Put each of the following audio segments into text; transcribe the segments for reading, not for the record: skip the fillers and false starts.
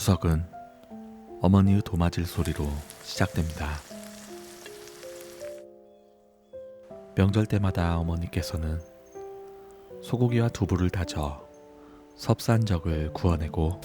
추석은 어머니의 도마질 소리로 시작됩니다. 명절 때마다 어머니께서는 소고기와 두부를 다져 섭산적을 구워내고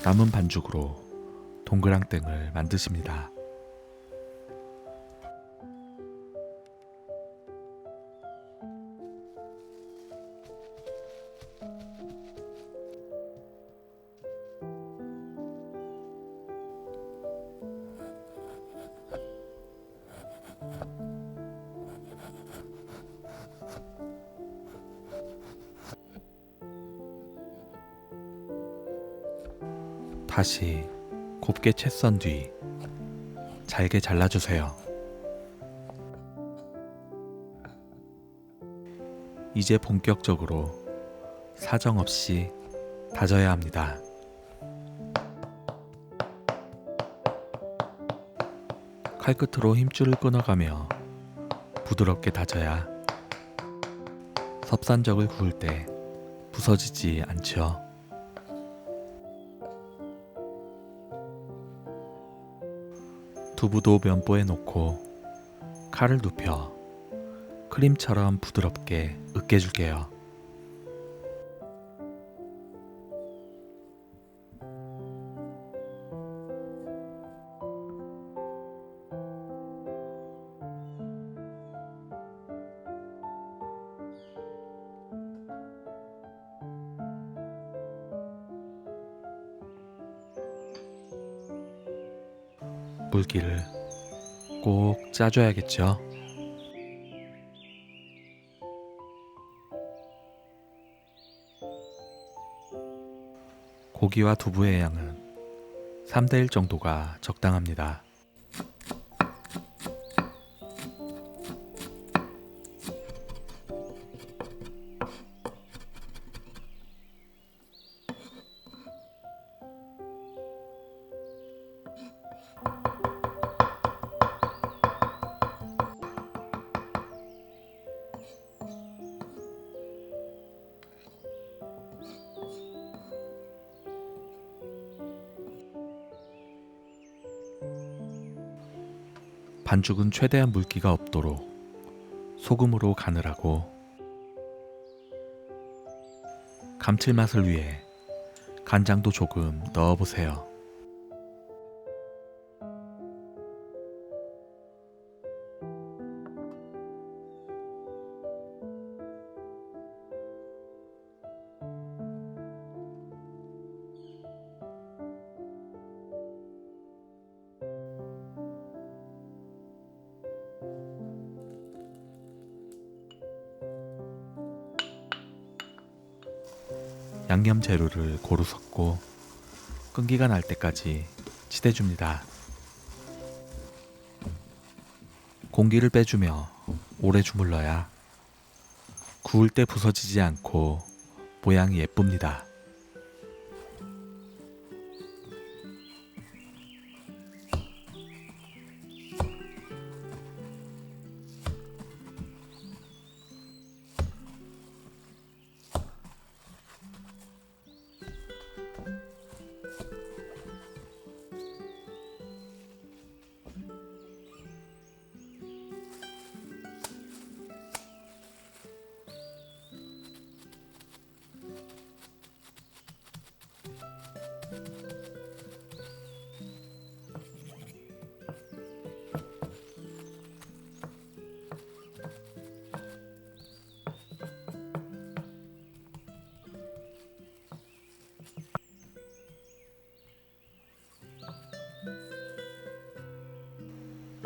남은 반죽으로 동그랑땡을 만드십니다. 다시 곱게 채 썬 뒤 잘게 잘라주세요. 이제 본격적으로 사정없이 다져야 합니다. 칼끝으로 힘줄을 끊어가며 부드럽게 다져야 섭산적을 구울 때 부서지지 않죠. 두부도 면보에 놓고 칼을 눕혀 크림처럼 부드럽게 으깨줄게요. 물기를 꼭 짜줘야겠죠. 고기와 두부의 양은 3대1 정도가 적당합니다. 반죽은 최대한 물기가 없도록 소금으로 간을 하고 감칠맛을 위해 간장도 조금 넣어보세요. 양념 재료를 고루 섞고 끈기가 날 때까지 치대줍니다. 공기를 빼주며 오래 주물러야 구울 때 부서지지 않고 모양이 예쁩니다.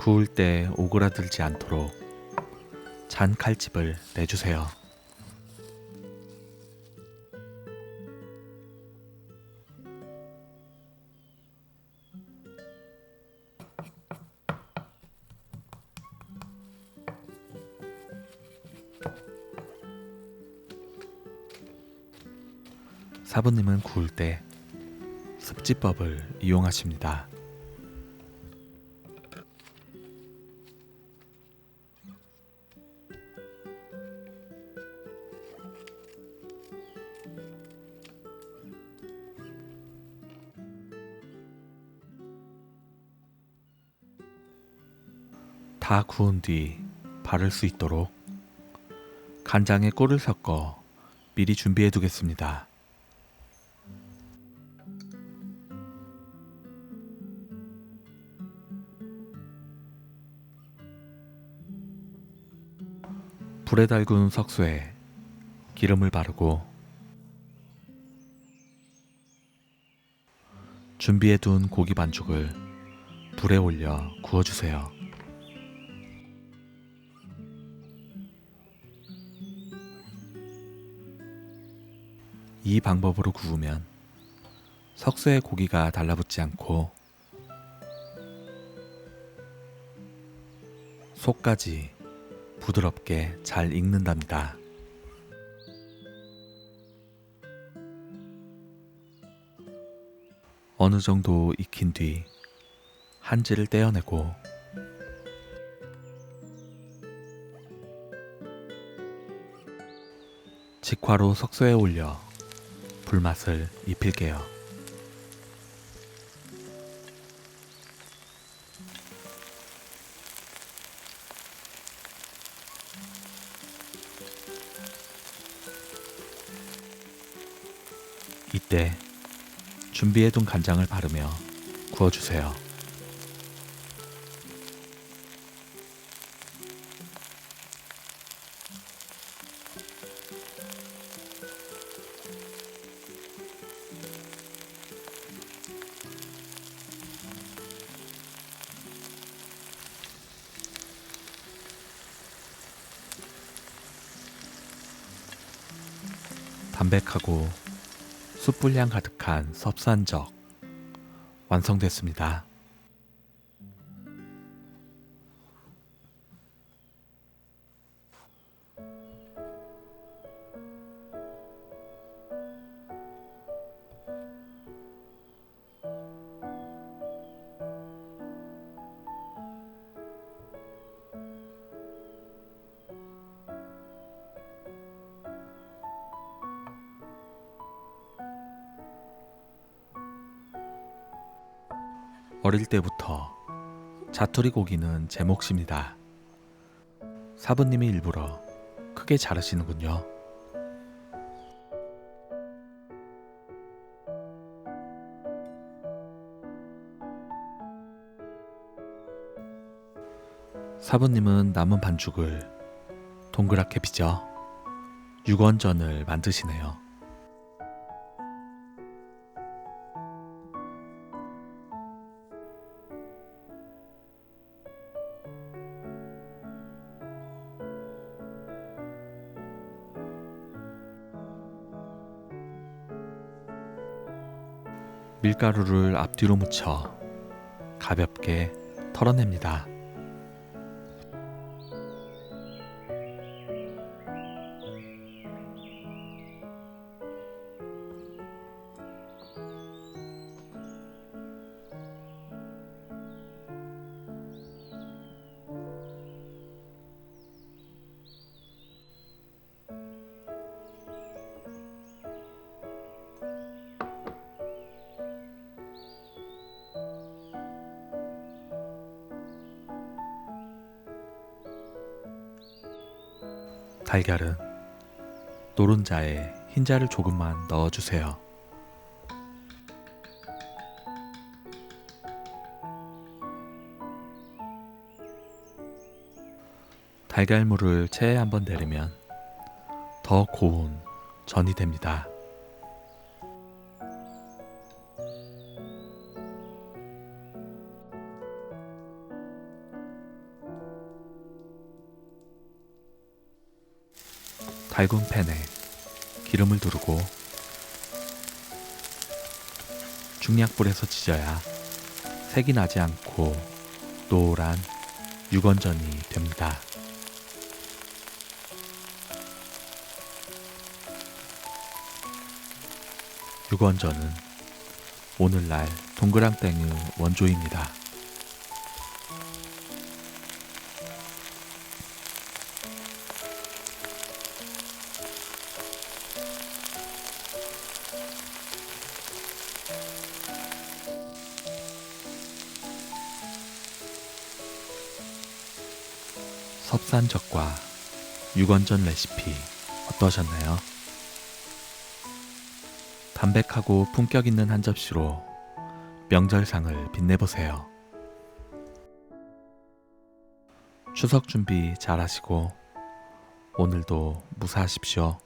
구울 때 오그라들지 않도록 잔 칼집을 내주세요. 사부님은 구울 때 습지법을 이용하십니다. 다 구운 뒤 바를 수 있도록 간장에 꿀을 섞어 미리 준비해 두겠습니다. 불에 달군 석쇠에 기름을 바르고 준비해 둔 고기 반죽을 불에 올려 구워주세요. 이 방법으로 구우면 석쇠에 고기가 달라붙지 않고 속까지 부드럽게 잘 익는답니다. 어느 정도 익힌 뒤 한지를 떼어내고 직화로 석쇠에 올려 불맛을 입힐게요. 이때 준비해둔 간장을 바르며 구워주세요. 담백하고 숯불향 가득한 섭산적 완성됐습니다. 어릴 때부터 자투리 고기는 제 몫입니다. 사부님이 일부러 크게 자르시는군요. 사부님은 남은 반죽을 동그랗게 빚어 육원전을 만드시네요. 밀가루를 앞뒤로 묻혀 가볍게 털어냅니다. 달걀은 노른자에 흰자를 조금만 넣어주세요. 달걀물을 체에 한번 내리면 더 고운 전이 됩니다. 달군 팬에 기름을 두르고 중약불에서 지져야 색이 나지 않고 노란 육원전이 됩니다. 육원전은 오늘날 동그랑땡의 원조입니다. 섭산젓과 육원전 레시피 어떠셨나요? 담백하고 품격 있는 한 접시로 명절상을 빛내보세요. 추석 준비 잘 하시고 오늘도 무사하십시오.